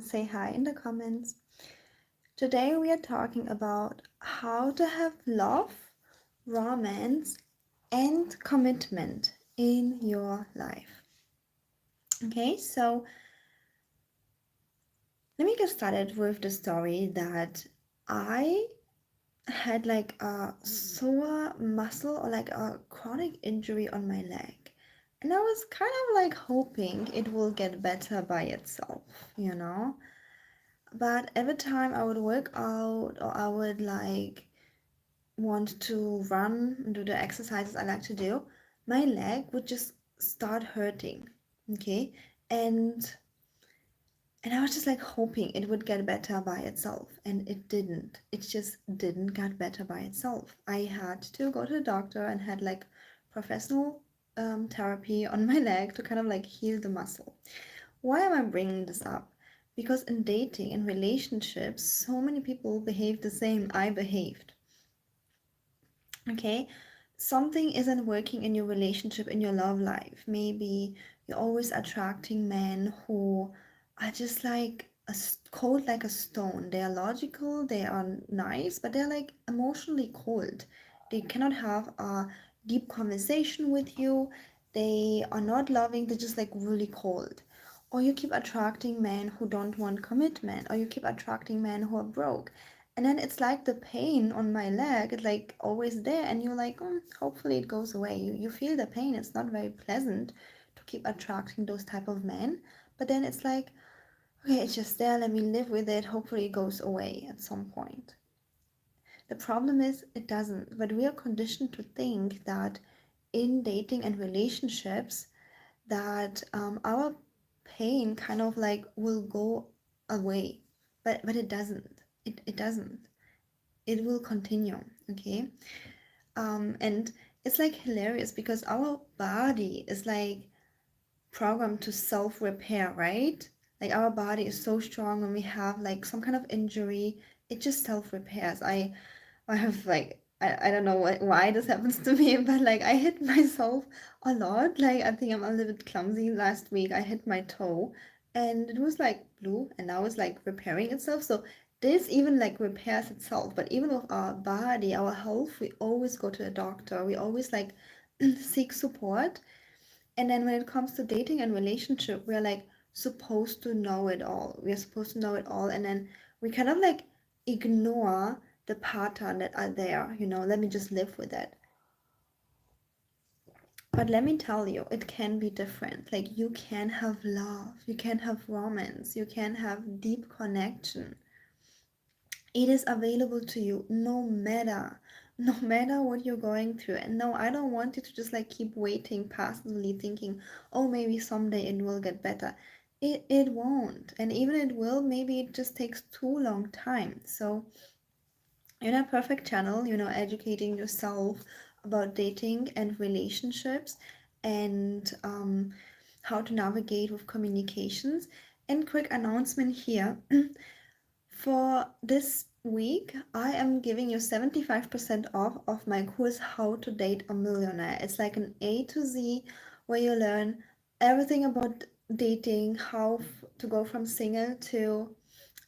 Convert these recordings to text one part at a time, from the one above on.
say hi in the comments. Today we are talking about how to have love, romance, and commitment in your life. Okay, so let me get started with the story that I had like a sore muscle or like a chronic injury on my leg. And I was kind of like hoping it will get better by itself. But every time I would work out or I would like want to run and do the exercises I like to do, my leg would just start hurting. Okay. And I was just like hoping it would get better by itself, and it didn't. It just didn't get better by itself. I had to go to the doctor and had like professional therapy on my leg to kind of like heal the muscle. Why am I bringing this up? Because in dating and relationships, so many people behave the same I behaved. Okay? Something isn't working in your relationship, in your love life. Maybe you're always attracting men who are just like cold like a stone. They are logical, they are nice, but they're like emotionally cold. They cannot have a deep conversation with you. They are not loving, they're just like really cold. Or you keep attracting men who don't want commitment, or you keep attracting men who are broke. And then it's like the pain on my leg is like always there, and you're like, hopefully it goes away. You feel the pain. It's not very pleasant to keep attracting those type of men. But then it's like, okay, it's just there. Let me live with it. Hopefully it goes away at some point. The problem is it doesn't. But we are conditioned to think that in dating and relationships, that our pain kind of like will go away. But it doesn't. It doesn't. It will continue. Okay. And it's like hilarious because our body is like programmed to self-repair, right? Like our body is so strong when we have like some kind of injury, it just self-repairs. I have like I don't know why this happens to me, but like I hit myself a lot. Like I think I'm a little bit clumsy. Last week I hit my toe and it was like blue and now it's like repairing itself. So this even like repairs itself. But even with our body, our health, we always go to a doctor. We always like seek support. And then when it comes to dating and relationship, we're like supposed to know it all. We're supposed to know it all. And then we kind of like ignore the pattern that are there. Let me just live with it. But let me tell you, it can be different. Like you can have love, you can have romance, you can have deep connection. It is available to you no matter what you're going through. And no, I don't want you to just like keep waiting passively thinking, oh, maybe someday it will get better. It won't. And even it will, maybe it just takes too long time. So you're in a perfect channel, educating yourself about dating and relationships and how to navigate with communications. And quick announcement here. For this week, I am giving you 75% off of my course, How to Date a Millionaire. It's like an A to Z where you learn everything about dating, how to go from single to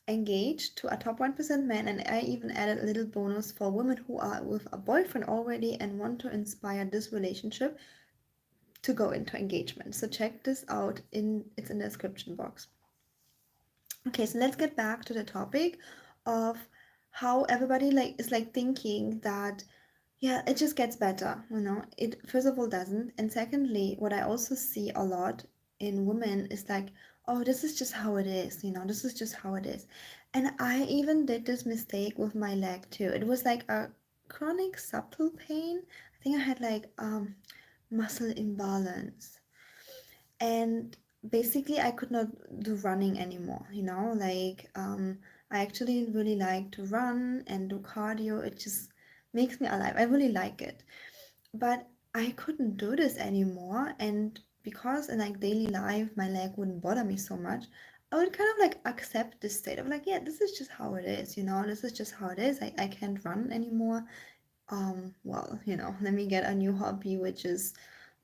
engaged to a top 1% man. And I even added a little bonus for women who are with a boyfriend already and want to inspire this relationship to go into engagement. So check this out, it's in the description box. Okay, so let's get back to the topic of how everybody like is like thinking that yeah, it just gets better. It first of all doesn't, and secondly, what I also see a lot in women is like, oh, this is just how it is. This is just how it is. And I even did this mistake with my leg too. It was like a chronic subtle pain. I think I had like muscle imbalance, and basically I could not do running anymore. Like I actually really like to run and do cardio. It just makes me alive. I really like it, but I couldn't do this anymore. And because in like daily life my leg wouldn't bother me so much, I would kind of like accept this state of like, yeah, this is just how it is. This is just how it is. I can't run anymore. Well, let me get a new hobby, which is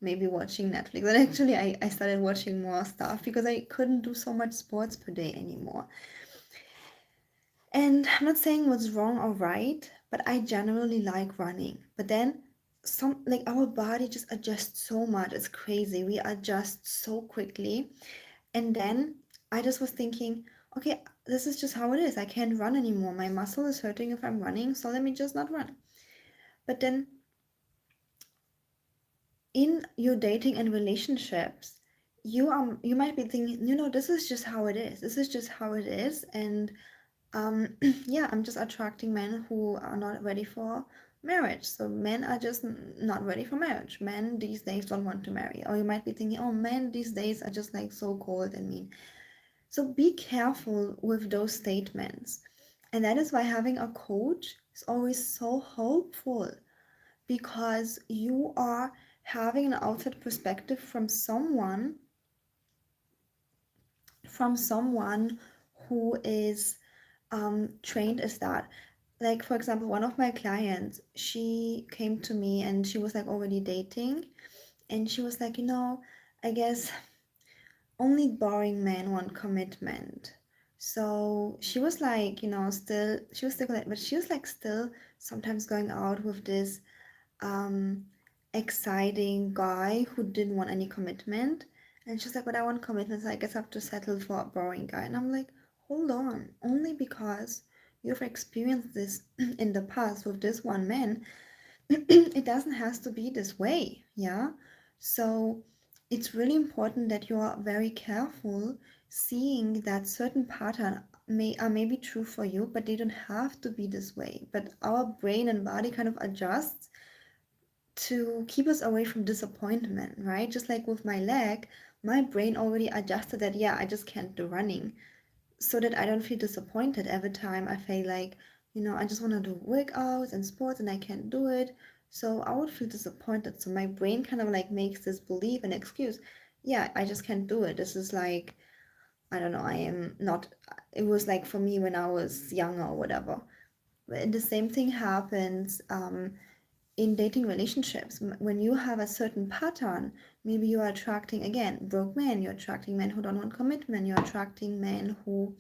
maybe watching Netflix. And actually, I started watching more stuff because I couldn't do so much sports per day anymore. And I'm not saying what's wrong or right, but I generally like running. But then some like our body just adjusts so much. It's crazy. We adjust so quickly. And then I just was thinking, okay, this is just how it is. I can't run anymore. My muscle is hurting if I'm running, so let me just not run. But then in your dating and relationships, you might be thinking, this is just how it is. This is just how it is. And yeah, I'm just attracting men who are not ready for marriage. So men are just not ready for marriage. Men these days don't want to marry. Or you might be thinking, oh, men these days are just like so cold and mean. So be careful with those statements. And that is why having a coach is always so helpful, because you are having an outside perspective from someone who is trained as that. Like, for example, one of my clients, she came to me and she was like already dating, and she was like, I guess only boring men want commitment. So she was like, she was still like, but she was like still sometimes going out with this um exciting guy who didn't want any commitment. And she's like, but I want commitment, so I guess I have to settle for a boring guy. And I'm like, hold on, only because you've experienced this in the past with this one man, it doesn't have to be this way, yeah? So it's really important that you are very careful, seeing that certain pattern are maybe true for you, but they don't have to be this way. But our brain and body kind of adjusts to keep us away from disappointment, right? Just like with my leg, my brain already adjusted that, yeah, I just can't do running, so that I don't feel disappointed every time I feel like, I just want to do workouts and sports and I can't do it. So I would feel disappointed. So my brain kind of like makes this belief and excuse. Yeah, I just can't do it. This is like, I don't know, I am not, it was like for me when I was younger or whatever. But the same thing happens in dating relationships. When you have a certain pattern, maybe you are attracting, again, broke men, you're attracting men who don't want commitment, you're attracting men who,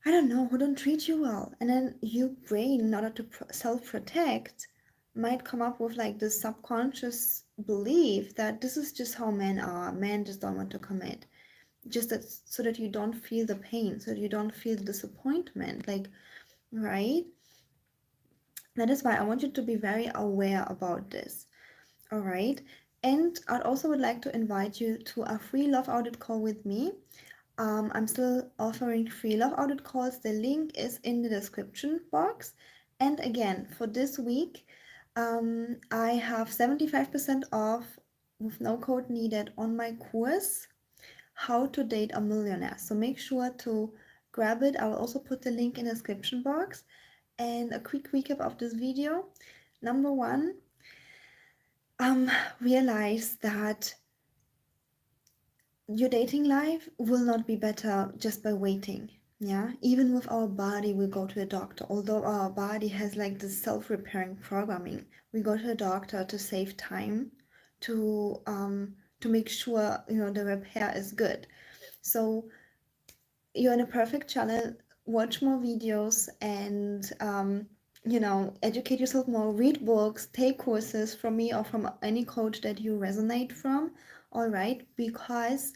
I don't know, who don't treat you well. And then your brain, in order to self protect, might come up with like this subconscious belief that this is just how men are. Men just don't want to commit. Just that, so that you don't feel the pain, so that you don't feel the disappointment. Like, right? That is why I want you to be very aware about this. All right. And I'd also would like to invite you to a free love audit call with me. I'm still offering free love audit calls. The link is in the description box. And again, for this week, I have 75% off with no code needed on my course, How to Date a Millionaire. So make sure to grab it. I will also put the link in the description box. And a quick recap of this video. Number one, realize that your dating life will not be better just by waiting. Yeah, even with our body, we go to a doctor. Although our body has like this self-repairing programming, we go to a doctor to save time, to make sure the repair is good. So you're in a perfect channel. Watch more videos and educate yourself more. Read books, take courses from me or from any coach that you resonate from. All right, because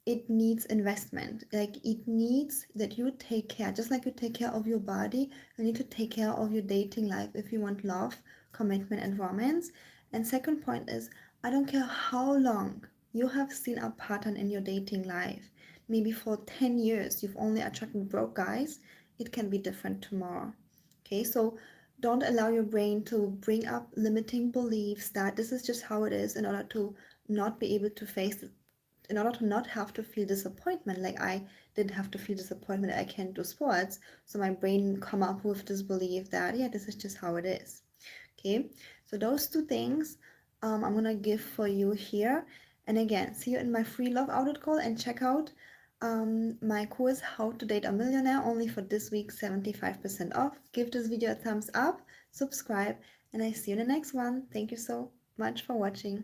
it needs investment. Like, it needs that you take care, just like you take care of your body, you need to take care of your dating life if you want love, commitment, and romance. And second point is, I don't care how long you have seen a pattern in your dating life. Maybe for 10 years you've only attracted broke guys, it can be different tomorrow. Okay, so don't allow your brain to bring up limiting beliefs that this is just how it is, in order to not be able to face it, in order to not have to feel disappointment. Like, I didn't have to feel disappointment that I can't do sports, so my brain come up with this belief that, yeah, this is just how it is. Okay, so those two things I'm gonna give for you here. And again, see you in my free love audit call, and check out my course, How to Date a Millionaire, only for this week, 75% off. Give this video a thumbs up, subscribe, and I see you in the next one. Thank you so much for watching.